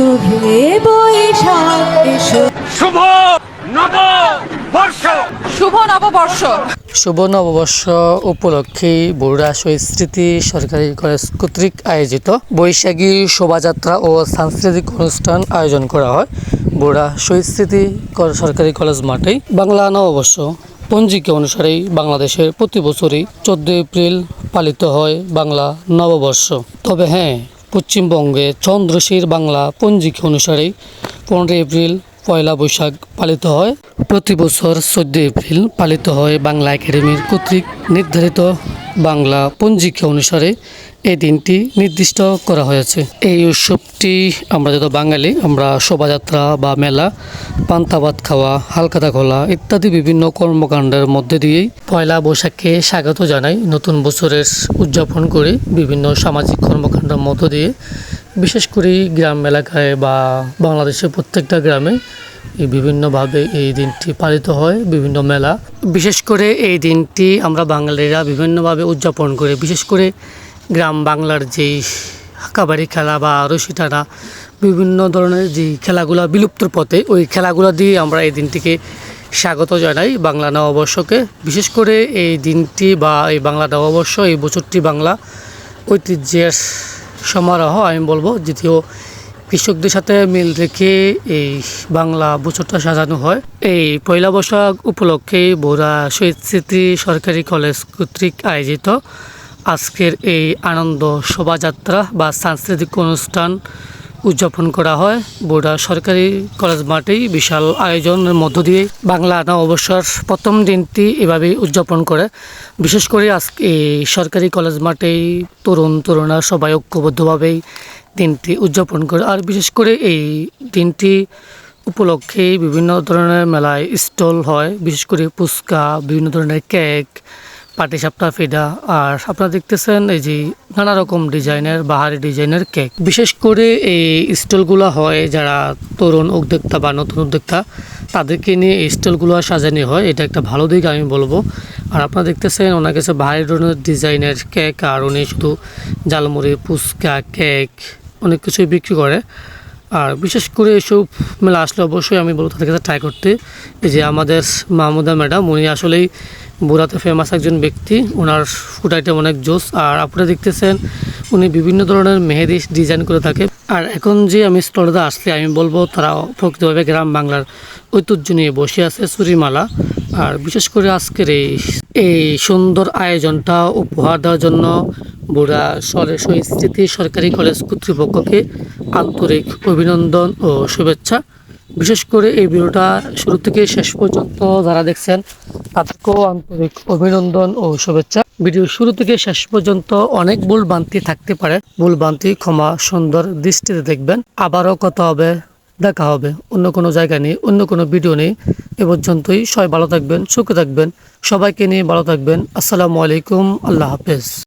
এসো হে বৈশাখ এসো। শুভ নববর্ষ। শুভ নববর্ষ। শুভ নববর্ষ উপলক্ষে বরুড়া শহীদ স্মৃতি সরকারি কলেজ কর্তৃক আয়োজিত বৈশাখী শোভাযাত্রা ও সাংস্কৃতিক অনুষ্ঠান আয়োজন করা হয় বরুড়া শহীদ স্মৃতি সরকারি কলেজ মাঠেই। বাংলা নববর্ষ পঞ্জিকা অনুসারেই বাংলাদেশের প্রতি বছরই 14 এপ্রিল পালিত হয় বাংলা নববর্ষ। তবে হ্যাঁ, পশ্চিমবঙ্গে চন্দ্রশীর বাংলা পঞ্জিকা অনুসারেই 15 এপ্রিল পয়লা বৈশাখ পালিত হয়। প্রতি বছর 14 এপ্রিল পালিত হয় বাংলা একাডেমির কর্তৃক নির্ধারিত বাংলা পঞ্জিকা অনুসারে এই দিনটি নির্দিষ্ট করা হয়েছে। এই উৎসবটি আমরা যত বাঙালি আমরা শোভাযাত্রা বা মেলা, পান্তাভাত খাওয়া, হালখাতা খোলা ইত্যাদি বিভিন্ন কর্মকাণ্ডের মধ্যে দিয়েই পয়লা বৈশাখকে স্বাগত জানাই। নতুন বছরের উদযাপন করে বিভিন্ন সামাজিক কর্মকাণ্ডের মধ্য দিয়ে, বিশেষ করে গ্রাম এলাকায় বা বাংলাদেশের প্রত্যেকটা গ্রামে বিভিন্নভাবে এই দিনটি পালিত হয়। বিভিন্ন মেলা, বিশেষ করে এই দিনটি আমরা বাঙালিরা বিভিন্নভাবে উদযাপন করে, বিশেষ করে গ্রাম বাংলার যেই কাবাডি খেলা বা রশি টানা বিভিন্ন ধরনের যে খেলাগুলো বিলুপ্তর পথে, ওই খেলাগুলো দিয়ে আমরা এই দিনটিকে স্বাগত জানাই বাংলা নববর্ষকে। বিশেষ করে এই দিনটি বা এই বাংলা নববর্ষ, এই বছরটি বাংলা ঐতিহ্যের সমারোহ আমি বলবো। দ্বিতীয় কৃষকদের সাথে মিল রেখে এই বাংলা বছরটা সাজানো হয়। এই পয়লা বৈশাখ উপলক্ষে বরুড়া শহীদ স্মৃতি সরকারি কলেজ কর্তৃক আয়োজিত আজকের এই আনন্দ শোভাযাত্রা বা সাংস্কৃতিক অনুষ্ঠান উদযাপন করা হয় বরুড়া সরকারি কলেজ মাঠেই। বিশাল আয়োজনের মধ্য দিয়ে বাংলা নববর্ষের প্রথম দিনটি এভাবেই উদযাপন করে। বিশেষ করে আজকে এই সরকারি কলেজ মাঠেই তরুণরা সবাই ঐক্যবদ্ধভাবেই দিনটি উদযাপন করে। আর বিশেষ করে এই দিনটি উপলক্ষে বিভিন্ন ধরনের মেলায় স্টল হয়, বিশেষ করে ফুচকা, বিভিন্ন ধরনের কেক, পাটিসাপটা, ফিডা। আর আপনারা দেখতেছেন এই যে নানা রকম ডিজাইনের, বাহারি ডিজাইনের কেক। বিশেষ করে এই স্টলগুলো হয় যারা তরুণ উদ্যোক্তা বা নতুন উদ্যোক্তা, তাদেরকে নিয়ে এই স্টলগুলো সাজানো হয়। এটা একটা ভালো দিক আমি বলবো। আর আপনারা দেখতেছেন ওনার কাছে বাহারি ধরনের ডিজাইনের কেক, আর উনি শুধু ঝালমুড়ি, ফুচকা, কেক অনেক কিছুই বিক্রি করে। আর বিশেষ করে এসব মেলা আসলে অবশ্যই আমি বলবো তাদের কাছে ট্রাই করতে। এই যে আমাদের মাহমুদা ম্যাডাম, উনি আসলেই বরুড়াতে ফেমাস একজন ব্যক্তি, ওনার ফুড আইটেম অনেক জোস। আর আপনারা দেখতেছেন উনি বিভিন্ন ধরনের মেহেদি ডিজাইন করে থাকে। আর এখন যে আমি স্টলটা আসলে আমি বলবো তারা প্রকৃতভাবে গ্রাম বাংলার ঐতিহ্য নিয়ে বসে আছে, চুরিমালা। আর বিশেষ করে আজকের এই সুন্দর আয়োজনটা উপহার দেওয়ার জন্য বরুড়া শহীদ স্মৃতি সরকারি কলেজ কর্তৃপক্ষকে আন্তরিক অভিনন্দন ও শুভেচ্ছা। বিশেষ করে এই ভিডিওটা শুরু থেকে শেষ পর্যন্ত যারা দেখছেন তাদেরকেও আন্তরিক অভিনন্দন ও শুভেচ্ছা। ভিডিও শুরু থেকে শেষ পর্যন্ত অনেক ভুল ভ্রান্তি থাকতে পারে, ভুল ভ্রান্তি ক্ষমা সুন্দর দৃষ্টিতে দেখবেন। আবারও কথা হবে, দেখা হবে অন্য কোনো জায়গা নিয়ে, অন্য কোনো ভিডিও নিয়ে। এ পর্যন্তই সবাই ভালো থাকবেন, সুখে থাকবেন, সবাইকে নিয়ে ভালো থাকবেন। আসসালামু আলাইকুম, আল্লাহ হাফেজ।